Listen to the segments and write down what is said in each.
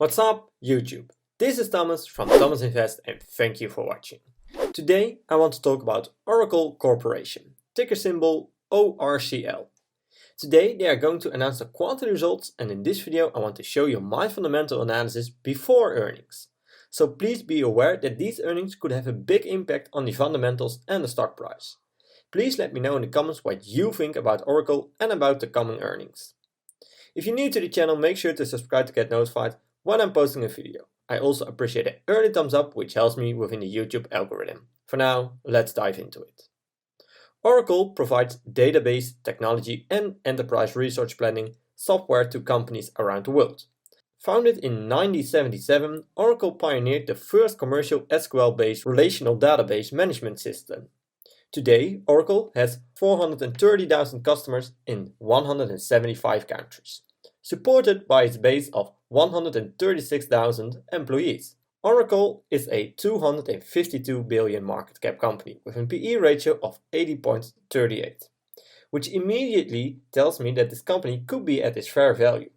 What's up, YouTube? This is Thomas from Thomas Invest and thank you for watching. Today I want to talk about Oracle Corporation, ticker symbol ORCL. Today they are going to announce the quarterly results, and in this video I want to show you my fundamental analysis before earnings. So please be aware that these earnings could have a big impact on the fundamentals and the stock price. Please let me know in the comments what you think about Oracle and about the coming earnings. If you're new to the channel, make sure to subscribe to get notified when I'm posting a video. I also appreciate an early thumbs up, which helps me within the YouTube algorithm. For now, let's dive into it. Oracle provides database, technology and enterprise resource planning software to companies around the world. Founded in 1977, Oracle pioneered the first commercial SQL-based relational database management system. Today, Oracle has 430,000 customers in 175 countries, supported by its base of 136,000 employees. Oracle is a 252 billion market cap company with a PE ratio of 80.38, which immediately tells me that this company could be at its fair value.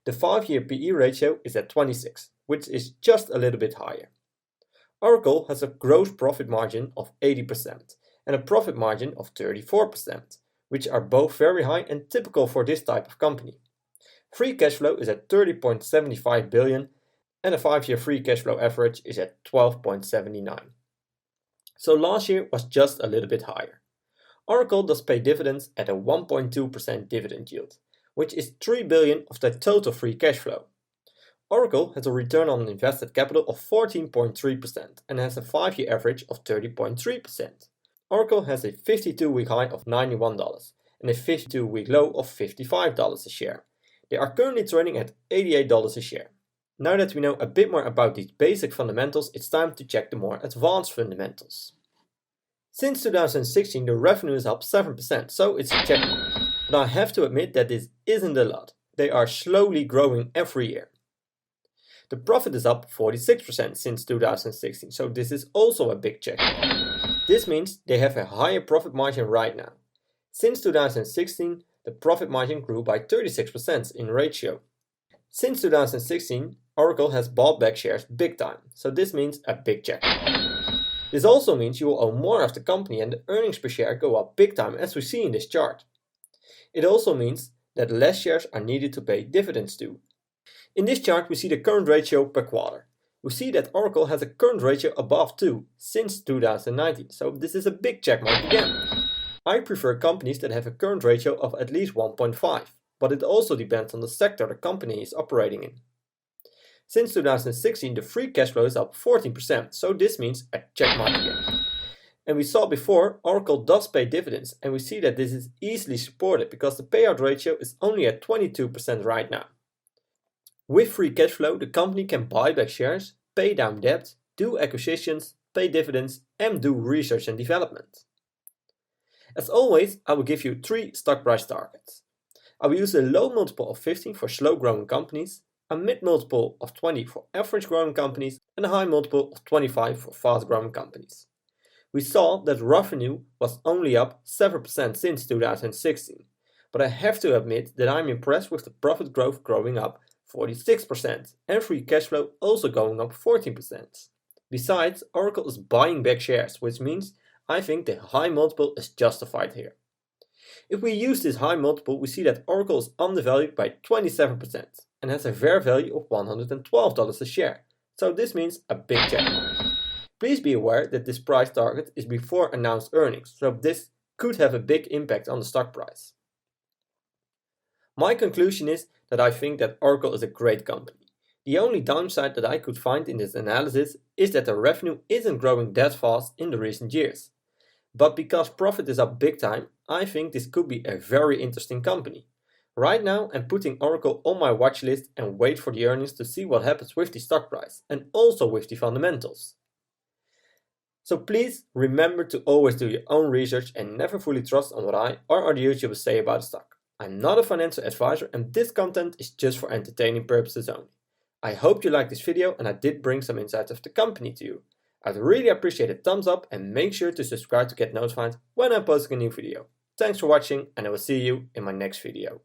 The 5-year PE ratio is at 26, which is just a little bit higher. Oracle has a gross profit margin of 80% and a profit margin of 34%, which are both very high and typical for this type of company. Free cash flow is at 30.75 billion and a 5-year free cash flow average is at 12.79. So last year was just a little bit higher. Oracle does pay dividends at a 1.2% dividend yield, which is 3 billion of the total free cash flow. Oracle has a return on invested capital of 14.3% and has a 5-year average of 30.3%. Oracle has a 52-week high of $91 and a 52-week low of $55 a share. They are currently trading at $88 a share. Now that we know a bit more about these basic fundamentals, it's time to check the more advanced fundamentals. Since 2016 the revenue is up 7%, so it's a check mark. But I have to admit that this isn't a lot. They are slowly growing every year. The profit is up 46% since 2016, so this is also a big check mark. This means they have a higher profit margin right now. Since 2016, the profit margin grew by 36% in ratio. Since 2016, Oracle has bought back shares big time, so this means a big check mark. This also means you will own more of the company and the earnings per share go up big time, as we see in this chart. It also means that less shares are needed to pay dividends to. In this chart we see the current ratio per quarter. We see that Oracle has a current ratio above 2 since 2019, so this is a big check mark again. I prefer companies that have a current ratio of at least 1.5, but it also depends on the sector the company is operating in. Since 2016 the free cash flow is up 14%, so this means a check mark again. And we saw before, Oracle does pay dividends, and we see that this is easily supported because the payout ratio is only at 22% right now. With free cash flow, the company can buy back shares, pay down debt, do acquisitions, pay dividends, and do research and development. As always, I will give you 3 stock price targets. I will use a low multiple of 15 for slow growing companies, a mid multiple of 20 for average growing companies, and a high multiple of 25 for fast growing companies. We saw that revenue was only up 7% since 2016, but I have to admit that I'm impressed with the profit growth growing up 46% and free cash flow also going up 14%. Besides, Oracle is buying back shares, which means I think the high multiple is justified here. If we use this high multiple, we see that Oracle is undervalued by 27% and has a fair value of $112 a share, so this means a big check mark. Please be aware that this price target is before announced earnings, so this could have a big impact on the stock price. My conclusion is that I think that Oracle is a great company. The only downside that I could find in this analysis is that the revenue isn't growing that fast in the recent years. But because profit is up big time, I think this could be a very interesting company. Right now I'm putting Oracle on my watch list and wait for the earnings to see what happens with the stock price and also with the fundamentals. So please remember to always do your own research and never fully trust on what I or other YouTubers say about a stock. I'm not a financial advisor and this content is just for entertaining purposes only. I hope you liked this video and I did bring some insights of the company to you. I'd really appreciate a thumbs up and make sure to subscribe to get notified when I'm posting a new video. Thanks for watching and I will see you in my next video.